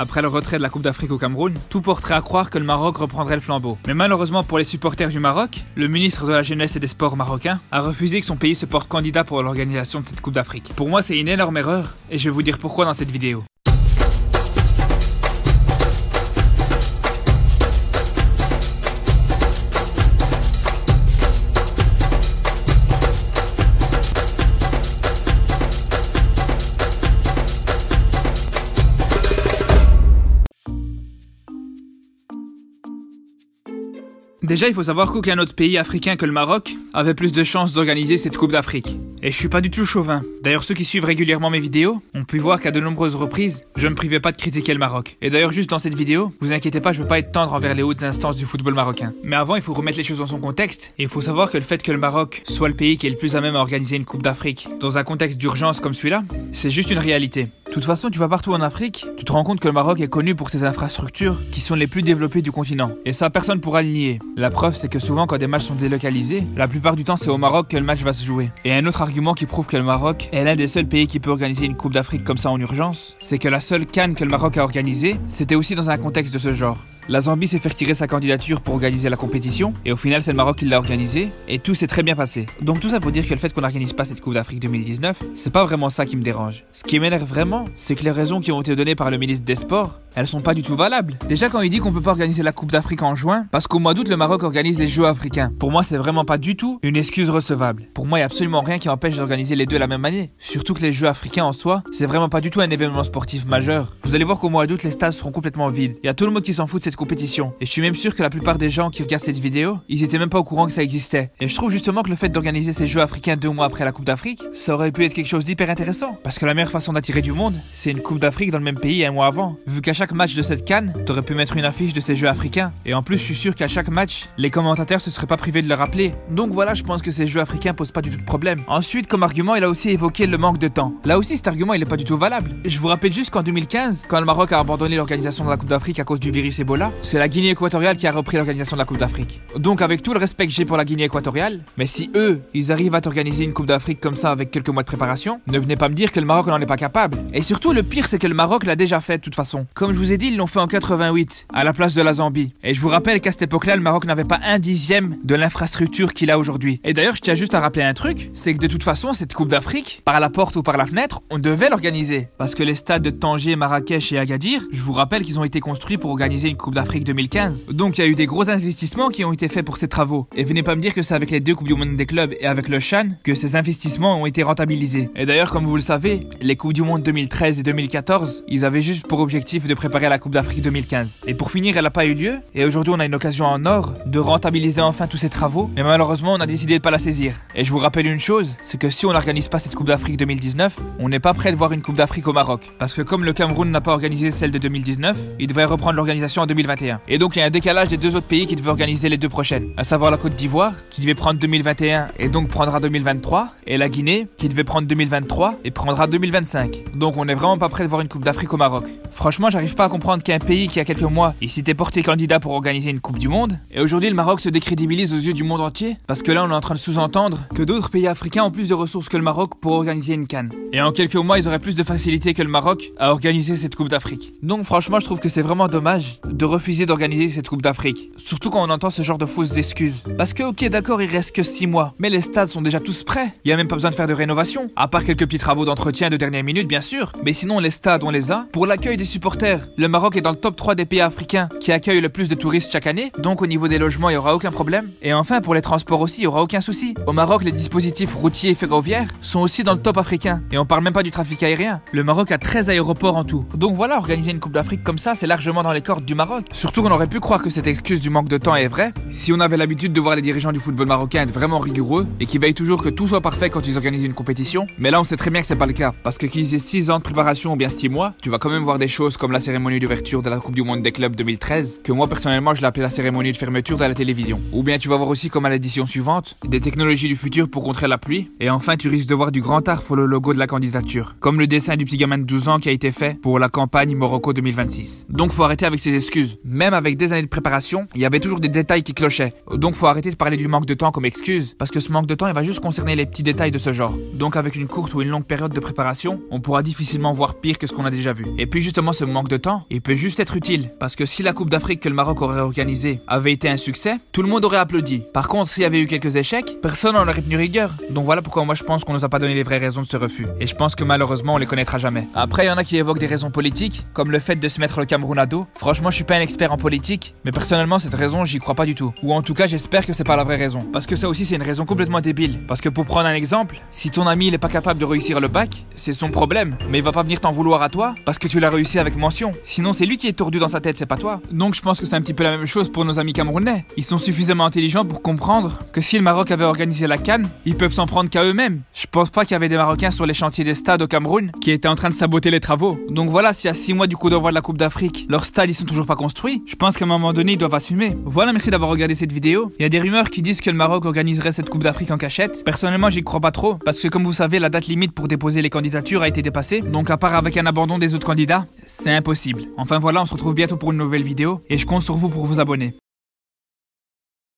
Après le retrait de la Coupe d'Afrique au Cameroun, tout porterait à croire que le Maroc reprendrait le flambeau. Mais malheureusement pour les supporters du Maroc, le ministre de la Jeunesse et des Sports marocain a refusé que son pays se porte candidat pour l'organisation de cette Coupe d'Afrique. Pour moi, c'est une énorme erreur et je vais vous dire pourquoi dans cette vidéo. Déjà, il faut savoir qu'aucun autre pays africain que le Maroc avait plus de chances d'organiser cette Coupe d'Afrique. Et je suis pas du tout chauvin. D'ailleurs, ceux qui suivent régulièrement mes vidéos ont pu voir qu'à de nombreuses reprises, je ne me privais pas de critiquer le Maroc. Et d'ailleurs, juste dans cette vidéo, vous inquiétez pas, je veux pas être tendre envers les hautes instances du football marocain. Mais avant, il faut remettre les choses dans son contexte. Et il faut savoir que le fait que le Maroc soit le pays qui est le plus à même à organiser une Coupe d'Afrique dans un contexte d'urgence comme celui-là, c'est juste une réalité. De toute façon, tu vas partout en Afrique, tu te rends compte que le Maroc est connu pour ses infrastructures qui sont les plus développées du continent. Et ça, personne pourra le nier. La preuve, c'est que souvent quand des matchs sont délocalisés, la plupart du temps c'est au Maroc que le match va se jouer. Et un autre argument qui prouve que le Maroc est l'un des seuls pays qui peut organiser une Coupe d'Afrique comme ça en urgence, c'est que la seule CAN que le Maroc a organisée, c'était aussi dans un contexte de ce genre. La Zambie s'est fait retirer sa candidature pour organiser la compétition, et au final c'est le Maroc qui l'a organisée, et tout s'est très bien passé. Donc tout ça pour dire que le fait qu'on n'organise pas cette Coupe d'Afrique 2019, c'est pas vraiment ça qui me dérange. Ce qui m'énerve vraiment, c'est que les raisons qui ont été données par le ministre des Sports, elles sont pas du tout valables. Déjà quand il dit qu'on peut pas organiser la Coupe d'Afrique en juin, parce qu'au mois d'août le Maroc organise les Jeux africains. Pour moi c'est vraiment pas du tout une excuse recevable. Pour moi il y a absolument rien qui empêche d'organiser les deux la même année. Surtout que les Jeux africains en soi, c'est vraiment pas du tout un événement sportif majeur. Vous allez voir qu'au mois d'août les stades seront complètement vides. Il y a tout le monde qui s'en fout de cette compétition. Et je suis même sûr que la plupart des gens qui regardent cette vidéo, ils étaient même pas au courant que ça existait. Et je trouve justement que le fait d'organiser ces Jeux africains 2 mois après la Coupe d'Afrique, ça aurait pu être quelque chose d'hyper intéressant. Parce que la meilleure façon d'attirer du monde, c'est une Coupe d'Afrique dans le même pays 1 mois avant. Vu qu'à chaque match de cette CAN, t'aurais pu mettre une affiche de ces Jeux africains. Et en plus, je suis sûr qu'à chaque match, les commentateurs se seraient pas privés de le rappeler. Donc voilà, je pense que ces Jeux africains posent pas du tout de problème. Ensuite, comme argument, il a aussi évoqué le manque de temps. Là aussi, cet argument, il est pas du tout valable. Je vous rappelle juste qu'en 2015, quand le Maroc a abandonné l'organisation de la Coupe d'Afrique à cause du virus Ebola, c'est la Guinée équatoriale qui a repris l'organisation de la Coupe d'Afrique. Donc avec tout le respect que j'ai pour la Guinée équatoriale, mais si eux, ils arrivent à t'organiser une Coupe d'Afrique comme ça avec quelques mois de préparation, ne venez pas me dire que le Maroc n'en est pas capable. Et surtout, le pire, c'est que le Maroc l'a déjà fait de toute façon. Comme je vous ai dit, ils l'ont fait en 88, à la place de la Zambie. Et je vous rappelle qu'à cette époque-là, le Maroc n'avait pas 1/10 de l'infrastructure qu'il a aujourd'hui. Et d'ailleurs, je tiens juste à rappeler un truc, c'est que de toute façon, cette Coupe d'Afrique, par la porte ou par la fenêtre, on devait l'organiser. Parce que les stades de Tanger, Marrakech et Agadir, je vous rappelle qu'ils ont été construits pour organiser une Coupe d'Afrique 2015. Donc il y a eu des gros investissements qui ont été faits pour ces travaux. Et venez pas me dire que c'est avec les 2 Coupes du Monde des clubs et avec le CHAN que ces investissements ont été rentabilisés. Et d'ailleurs, comme vous le savez, les Coupes du Monde 2013 et 2014, ils avaient juste pour objectif de préparer la Coupe d'Afrique 2015. Et pour finir, elle n'a pas eu lieu. Et aujourd'hui, on a une occasion en or de rentabiliser enfin tous ces travaux. Mais malheureusement, on a décidé de pas la saisir. Et je vous rappelle une chose, c'est que si on n'organise pas cette Coupe d'Afrique 2019, on n'est pas prêt de voir une Coupe d'Afrique au Maroc. Parce que comme le Cameroun n'a pas organisé celle de 2019, il devrait reprendre l'organisation en 2021. Et donc il y a un décalage des 2 autres pays qui devaient organiser les 2 prochaines, à savoir la Côte d'Ivoire, qui devait prendre 2021 et donc prendra 2023, et la Guinée, qui devait prendre 2023 et prendra 2025. Donc on n'est vraiment pas prêt de voir une Coupe d'Afrique au Maroc. Franchement, j'arrive pas à comprendre qu'un pays qui a quelques mois, il s'était porté candidat pour organiser une Coupe du Monde, et aujourd'hui le Maroc se décrédibilise aux yeux du monde entier, parce que là on est en train de sous-entendre que d'autres pays africains ont plus de ressources que le Maroc pour organiser une CAN. Et en quelques mois, ils auraient plus de facilité que le Maroc à organiser cette Coupe d'Afrique. Donc franchement, je trouve que c'est vraiment dommage de refuser d'organiser cette Coupe d'Afrique. Surtout quand on entend ce genre de fausses excuses. Parce que ok, d'accord, il reste que 6 mois, mais les stades sont déjà tous prêts. Il y a même pas besoin de faire de rénovation, à part quelques petits travaux d'entretien de dernière minute, bien sûr. Mais sinon, les stades, on les a. Pour l'accueil des supporters, le Maroc est dans le top 3 des pays africains qui accueillent le plus de touristes chaque année. Donc au niveau des logements, il y aura aucun problème. Et enfin, pour les transports aussi, il y aura aucun souci. Au Maroc, les dispositifs routiers et ferroviaires sont aussi dans le top africain. Et on parle même pas du trafic aérien. Le Maroc a 13 aéroports en tout. Donc voilà, organiser une Coupe d'Afrique comme ça, c'est largement dans les cordes du Maroc. Surtout qu'on aurait pu croire que cette excuse du manque de temps est vraie si on avait l'habitude de voir les dirigeants du football marocain être vraiment rigoureux et qui veillent toujours que tout soit parfait quand ils organisent une compétition. Mais là, on sait très bien que c'est pas le cas. Parce que qu'ils aient 6 ans de préparation ou bien 6 mois, tu vas quand même voir des choses comme la cérémonie d'ouverture de la Coupe du Monde des clubs 2013, que moi personnellement je l'ai appelé la cérémonie de fermeture de la télévision. Ou bien tu vas voir aussi comme à l'édition suivante, des technologies du futur pour contrer la pluie. Et enfin, tu risques de voir du grand art pour le logo de la candidature. Comme le dessin du petit gamin de 12 ans qui a été fait pour la campagne Morocco 2026. Donc faut arrêter avec ces excuses. Même avec des années de préparation, il y avait toujours des détails qui clochaient. Donc faut arrêter de parler du manque de temps comme excuse, parce que ce manque de temps il va juste concerner les petits détails de ce genre. Donc avec une courte ou une longue période de préparation, on pourra difficilement voir pire que ce qu'on a déjà vu. Et puis justement ce manque de temps, il peut juste être utile. Parce que si la Coupe d'Afrique que le Maroc aurait organisée avait été un succès, tout le monde aurait applaudi. Par contre, s'il y avait eu quelques échecs, personne n'en aurait tenu rigueur. Donc voilà pourquoi moi je pense qu'on nous a pas donné les vraies raisons de ce refus. Et je pense que malheureusement on les connaîtra jamais. Après, il y en a qui évoquent des raisons politiques, comme le fait de se mettre le Cameroun à dos. Franchement, je suis pas un expert en politique, mais personnellement cette raison j'y crois pas du tout. Ou en tout cas j'espère que c'est pas la vraie raison. Parce que ça aussi c'est une raison complètement débile. Parce que pour prendre un exemple, si ton ami il est pas capable de réussir le bac, c'est son problème. Mais il va pas venir t'en vouloir à toi parce que tu l'as réussi avec mention. Sinon c'est lui qui est tordu dans sa tête, c'est pas toi. Donc je pense que c'est un petit peu la même chose pour nos amis camerounais. Ils sont suffisamment intelligents pour comprendre que si le Maroc avait organisé la CAN, ils peuvent s'en prendre qu'à eux-mêmes. Je pense pas qu'il y avait des Marocains sur les chantiers des stades au Cameroun qui étaient en train de saboter les travaux. Donc voilà, s'il y a 6 mois du coup d'envoi de la Coupe d'Afrique, leurs stades ils sont toujours pas construits, je pense qu'à un moment donné ils doivent assumer. Voilà, merci d'avoir regardé cette vidéo. Il y a des rumeurs qui disent que le Maroc organiserait cette Coupe d'Afrique en cachette. Personnellement j'y crois pas trop, parce que comme vous savez la date limite pour déposer les candidatures a été dépassée. Donc à part avec un abandon des autres candidats, c'est impossible. Enfin voilà, on se retrouve bientôt pour une nouvelle vidéo et je compte sur vous pour vous abonner.